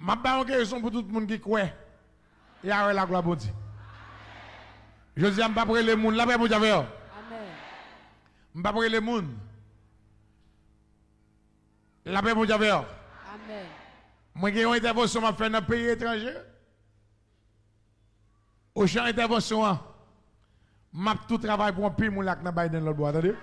Je vais une question pour tout le monde qui croit. Et après la gloire pour Dieu. Je dis, je ne vais pas parler les gens. La paix pour Dieu. Amen. Je ne vais pas parler les gens. La paix pour Dieu. Amen. Moi, j'ai une intervention à faire dans un pays étranger. Au champ d'intervention, je tout travail pour un pays qui est dans Biden l'autre bois. Attendez.